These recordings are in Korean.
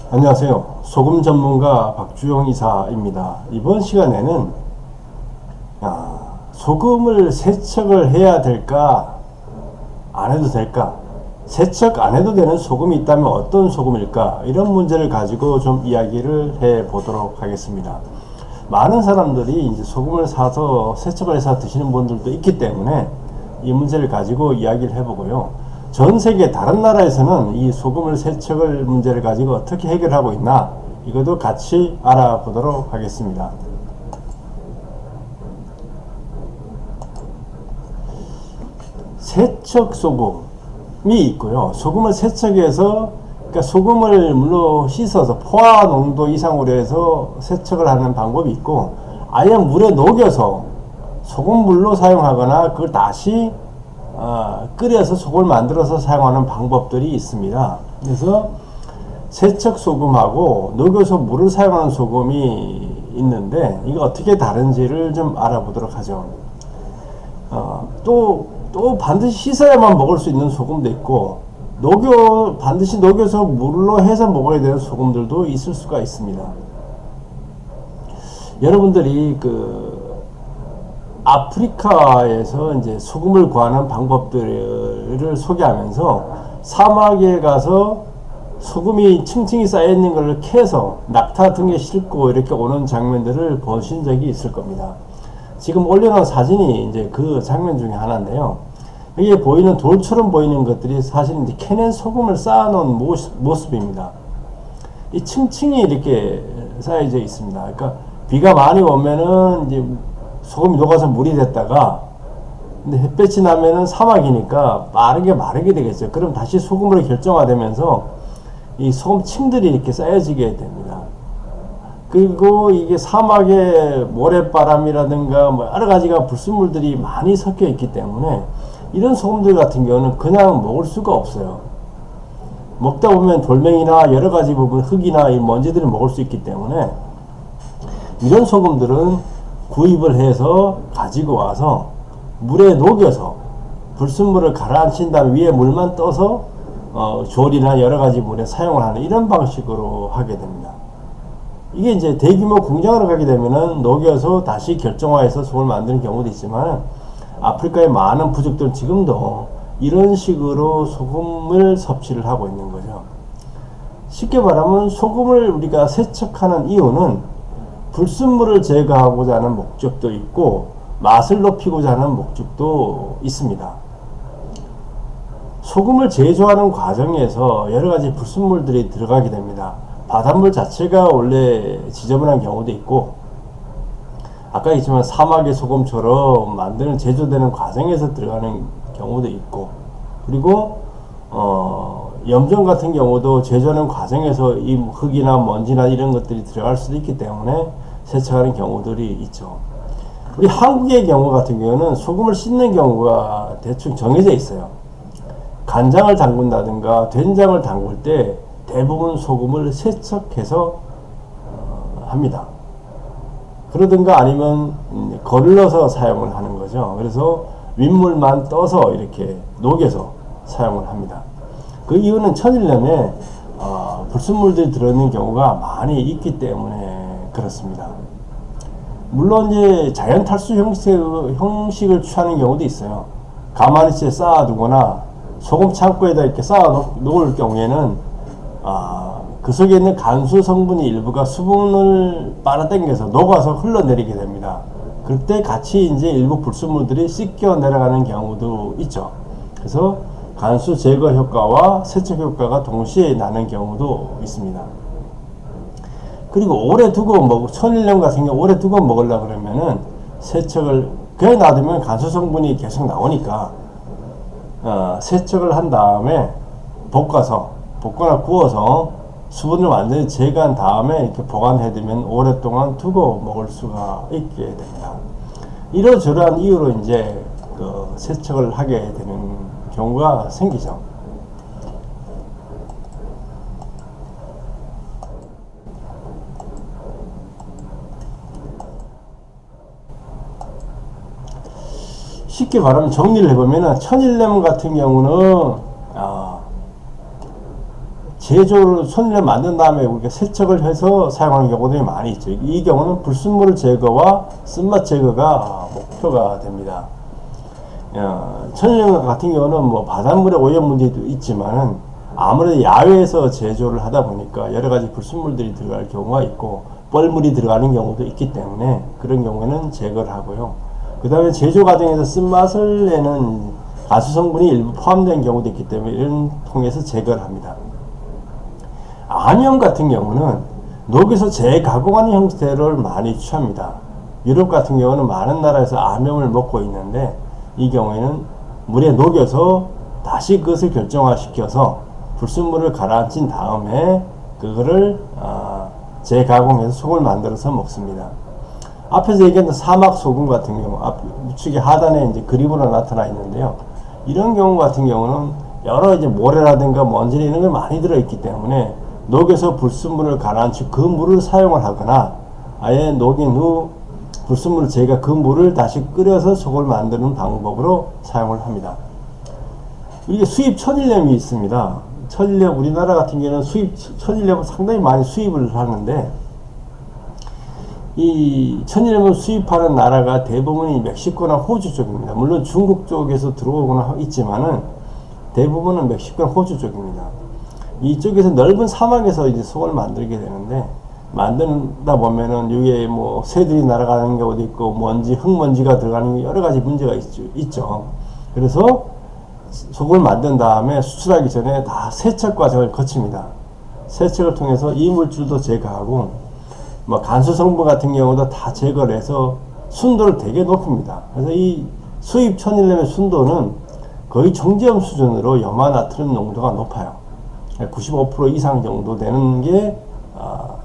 안녕하세요. 소금 전문가 박주영 이사입니다. 이번 시간에는 소금을 세척을 해야 될까 안 해도 될까, 세척 안 해도 되는 소금이 있다면 어떤 소금일까, 이런 문제를 가지고 좀 이야기를 해 보도록 하겠습니다. 많은 사람들이 이제 소금을 사서 세척을 해서 드시는 분들도 있기 때문에 이 문제를 가지고 이야기를 해보고요. 전 세계 다른 나라에서는 이 소금을 세척을 문제를 가지고 어떻게 해결하고 있나, 이것도 같이 알아보도록 하겠습니다. 세척 소금이 있고요. 소금을 세척해서, 그러니까 소금을 물로 씻어서 포화 농도 이상으로 해서 세척을 하는 방법이 있고, 아예 물에 녹여서 소금물로 사용하거나 그걸 다시 끓여서 소금을 만들어서 사용하는 방법들이 있습니다. 그래서 세척 소금하고 녹여서 물을 사용하는 소금이 있는데, 이거 어떻게 다른지를 좀 알아보도록 하죠. 또 반드시 씻어야만 먹을 수 있는 소금도 있고, 반드시 녹여서 물로 해서 먹어야 되는 소금들도 있을 수가 있습니다. 여러분들이 아프리카에서 이제 소금을 구하는 방법들을 소개하면서 사막에 가서 소금이 층층이 쌓여 있는 걸 캐서 낙타 등에 싣고 이렇게 오는 장면들을 보신 적이 있을 겁니다. 지금 올려놓은 사진이 이제 그 장면 중에 하나인데요. 여기에 보이는 돌처럼 보이는 것들이 사실 이제 캐낸 소금을 쌓아놓은 모습입니다. 이 층층이 이렇게 쌓여져 있습니다. 그러니까 비가 많이 오면은 이제 소금이 녹아서 물이 됐다가, 근데 햇볕이 나면은 사막이니까 빠르게 마르게 되겠죠. 그럼 다시 소금으로 결정화되면서 이 소금층들이 이렇게 쌓여지게 됩니다. 그리고 이게 사막에 모래바람이라든가 뭐 여러 가지가 불순물들이 많이 섞여 있기 때문에 이런 소금들 같은 경우는 그냥 먹을 수가 없어요. 먹다 보면 돌멩이나 여러 가지 부분, 흙이나 이 먼지들을 먹을 수 있기 때문에 이런 소금들은 구입을 해서 가지고 와서 물에 녹여서 불순물을 가라앉힌 다음에 위에 물만 떠서 조리나 여러 가지 물에 사용을 하는 이런 방식으로 하게 됩니다. 이게 이제 대규모 공장으로 가게 되면은 녹여서 다시 결정화해서 소금을 만드는 경우도 있지만, 아프리카의 많은 부족들은 지금도 이런 식으로 소금을 섭취를 하고 있는 거죠. 쉽게 말하면 소금을 우리가 세척하는 이유는 불순물을 제거하고자 하는 목적도 있고, 맛을 높이고자 하는 목적도 있습니다. 소금을 제조하는 과정에서 여러 가지 불순물들이 들어가게 됩니다. 바닷물 자체가 원래 지저분한 경우도 있고, 아까 얘기했지만 사막의 소금처럼 만드는 제조되는 과정에서 들어가는 경우도 있고, 그리고 염전 같은 경우도 제조하는 과정에서 이 흙이나 먼지나 이런 것들이 들어갈 수도 있기 때문에 세척하는 경우들이 있죠. 우리 한국의 경우 같은 경우는 소금을 씻는 경우가 대충 정해져 있어요. 간장을 담근다든가 된장을 담글 때 대부분 소금을 세척해서 합니다. 그러든가 아니면 걸러서 사용을 하는 거죠. 그래서 윗물만 떠서 이렇게 녹여서 사용을 합니다. 그 이유는 천일염에 불순물들이 들어있는 경우가 많이 있기 때문에 그렇습니다. 물론 이제 자연 탈수 형식을 취하는 경우도 있어요. 가마니치에 쌓아두거나 소금 창고에다 이렇게 쌓아 놓을 경우에는 그 속에 있는 간수 성분이 일부가 수분을 빨아당겨서 녹아서 흘러내리게 됩니다. 그때 같이 이제 일부 불순물들이 씻겨 내려가는 경우도 있죠. 그래서 간수 제거 효과와 세척 효과가 동시에 나는 경우도 있습니다. 그리고 오래 두고 천일염 같은 경우 오래 두고 먹으려고 그러면은 세척을 그냥 놔두면 간수 성분이 계속 나오니까 세척을 한 다음에 볶거나 구워서 수분을 완전히 제거한 다음에 이렇게 보관해두면 오랫동안 두고 먹을 수가 있게 됩니다. 이러저러한 이유로 이제 세척을 하게 되는 경우가 생기죠. 쉽게 말하면 정리를 해보면 천일염 같은 경우는 제조를 천일염 만든 다음에 우리가 세척을 해서 사용하는 경우들이 많이 있죠. 이 경우는 불순물 제거와 쓴맛 제거가 목표가 됩니다. 천일염 같은 경우는 뭐 바닷물의 오염 문제도 있지만은 아무래도 야외에서 제조를 하다 보니까 여러 가지 불순물들이 들어갈 경우가 있고 뻘물이 들어가는 경우도 있기 때문에 그런 경우에는 제거를 하고요. 그 다음에 제조 과정에서 쓴맛을 내는 가수 성분이 일부 포함된 경우도 있기 때문에 이런 통해서 제거를 합니다. 암염 같은 경우는 녹여서 재가공하는 형태를 많이 취합니다. 유럽 같은 경우는 많은 나라에서 암염을 먹고 있는데 이 경우에는 물에 녹여서 다시 그것을 결정화시켜서 불순물을 가라앉힌 다음에 그거를 재가공해서 속을 만들어서 먹습니다. 앞에서 얘기했던 사막 소금 같은 경우 우측에 하단에 이제 그림으로 나타나 있는데요. 이런 경우 같은 경우는 여러 이제 모래라든가 먼지 이런 게 많이 들어있기 때문에 녹여서 불순물을 가라앉히고 그 물을 사용을 하거나 아예 녹인 후 불순물을 제가 그 물을 다시 끓여서 속을 만드는 방법으로 사용을 합니다. 이게 수입 천일염이 있습니다. 천일염 우리나라 같은 경우는 수입 천일염을 상당히 많이 수입을 하는데 이 천일염을 수입하는 나라가 대부분이 멕시코나 호주 쪽입니다. 물론 중국 쪽에서 들어오거나 있지만은 대부분은 멕시코나 호주 쪽입니다. 이쪽에서 넓은 사막에서 이제 속을 만들게 되는데 만든다 보면은 여기에 뭐 새들이 날아가는 경우도 있고 먼지, 흙먼지가 들어가는 여러 가지 문제가 있죠. 그래서 속을 만든 다음에 수출하기 전에 다 세척 과정을 거칩니다. 세척을 통해서 이물질도 제거하고 뭐 간수 성분 같은 경우도 다 제거를 해서 순도를 되게 높입니다. 그래서 이 수입 천일염의 순도는 거의 정제염 수준으로 염화나트륨 농도가 높아요. 95% 이상 정도 되는 게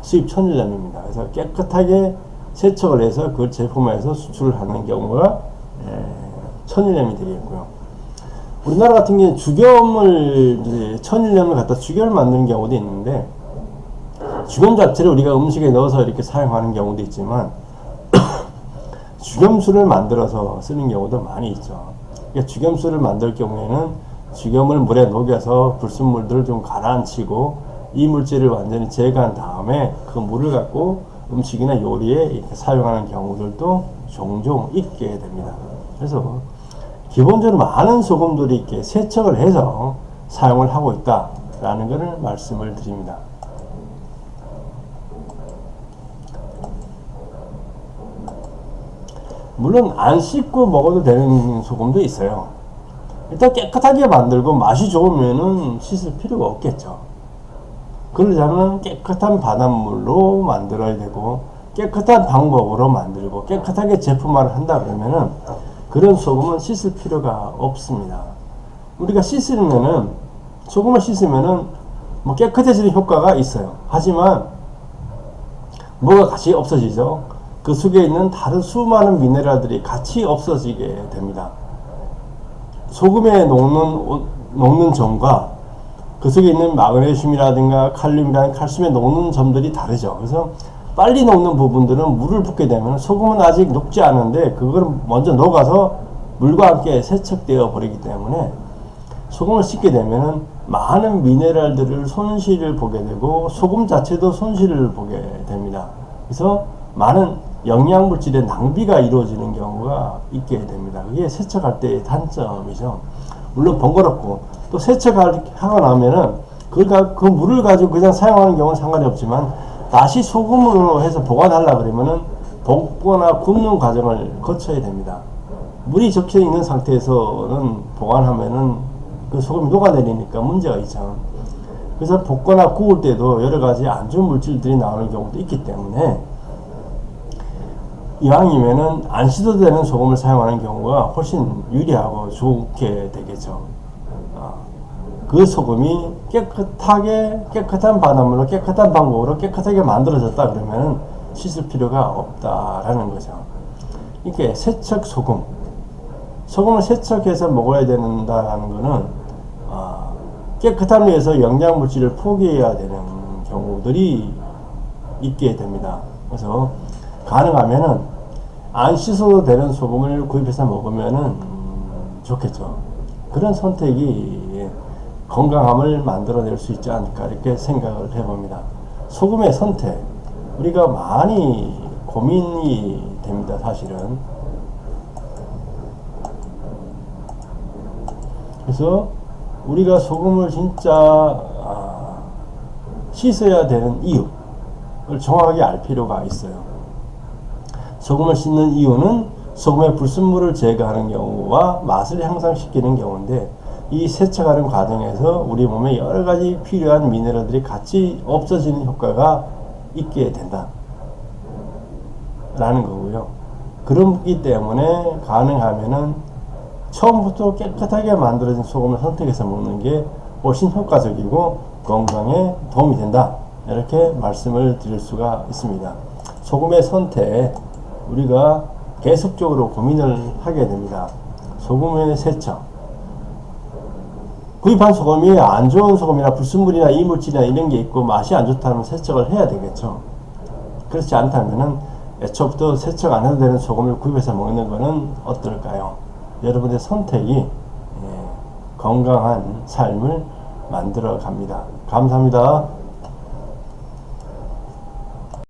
수입 천일염입니다. 그래서 깨끗하게 세척을 해서 그 제품에서 수출을 하는 경우가 천일염이 되겠고요. 우리나라 같은 경우에 죽염을 천일염을 갖다 죽염을 만드는 경우도 있는데 죽염 자체를 우리가 음식에 넣어서 이렇게 사용하는 경우도 있지만 죽염수를 만들어서 쓰는 경우도 많이 있죠. 그러니까 죽염수를 만들 경우에는 죽염을 물에 녹여서 불순물들을 좀 가라앉히고 이 물질을 완전히 제거한 다음에 그 물을 갖고 음식이나 요리에 이렇게 사용하는 경우들도 종종 있게 됩니다. 그래서 기본적으로 많은 소금들이 이렇게 세척을 해서 사용을 하고 있다라는 것을 말씀을 드립니다. 물론 안 씻고 먹어도 되는 소금도 있어요. 일단 깨끗하게 만들고 맛이 좋으면은 씻을 필요가 없겠죠. 그러자면 깨끗한 바닷물로 만들어야 되고 깨끗한 방법으로 만들고 깨끗하게 제품화를 한다 그러면은 그런 소금은 씻을 필요가 없습니다. 우리가 씻으면은 소금을 씻으면은 뭐 깨끗해지는 효과가 있어요. 하지만 뭐가 같이 없어지죠. 그 속에 있는 다른 수많은 미네랄들이 같이 없어지게 됩니다. 소금에 녹는 점과 그 속에 있는 마그네슘이라든가 칼륨이라든가 칼슘에 녹는 점들이 다르죠. 그래서 빨리 녹는 부분들은 물을 붓게 되면 소금은 아직 녹지 않은데 그걸 먼저 녹아서 물과 함께 세척되어 버리기 때문에 소금을 씻게 되면 많은 미네랄들을 손실을 보게 되고 소금 자체도 손실을 보게 됩니다. 그래서 많은 영양물질의 낭비가 이루어지는 경우가 있게 됩니다. 그게 세척할 때의 단점이죠. 물론 번거롭고 또 세척하고 나면은 그 물을 가지고 그냥 사용하는 경우는 상관이 없지만 다시 소금으로 해서 보관하려 그러면은 볶거나 굽는 과정을 거쳐야 됩니다. 물이 적혀 있는 상태에서는 보관하면은 그 소금이 녹아내리니까 문제가 있죠. 그래서 볶거나 구울 때도 여러 가지 안 좋은 물질들이 나오는 경우도 있기 때문에 이왕이면은 안 씻어도 되는 소금을 사용하는 경우가 훨씬 유리하고 좋게 되겠죠. 그 소금이 깨끗한 바닷물로 깨끗한 방법으로 깨끗하게 만들어졌다 그러면은 씻을 필요가 없다라는 거죠. 이게 세척 소금을 세척해서 먹어야 된다라는 거는 깨끗함을 위해서 영양물질을 포기해야 되는 경우들이 있게 됩니다. 그래서 가능하면은 안 씻어도 되는 소금을 구입해서 먹으면은 좋겠죠. 그런 선택이 건강함을 만들어낼 수 있지 않을까 이렇게 생각을 해봅니다. 소금의 선택, 우리가 많이 고민이 됩니다. 사실은. 그래서 우리가 소금을 진짜 씻어야 되는 이유를 정확하게 알 필요가 있어요. 소금을 씻는 이유는 소금의 불순물을 제거하는 경우와 맛을 향상시키는 경우인데, 이 세척하는 과정에서 우리 몸에 여러 가지 필요한 미네랄들이 같이 없어지는 효과가 있게 된다 라는 거고요. 그렇기 때문에 가능하면은 처음부터 깨끗하게 만들어진 소금을 선택해서 먹는 게 훨씬 효과적이고 건강에 도움이 된다, 이렇게 말씀을 드릴 수가 있습니다. 소금의 선택, 우리가 계속적으로 고민을 하게 됩니다. 소금의 세척, 구입한 소금이 안 좋은 소금이나 불순물이나 이물질이나 이런 게 있고 맛이 안 좋다면 세척을 해야 되겠죠. 그렇지 않다면은 애초부터 세척 안 해도 되는 소금을 구입해서 먹는 거는 어떨까요? 여러분의 선택이 건강한 삶을 만들어 갑니다. 감사합니다.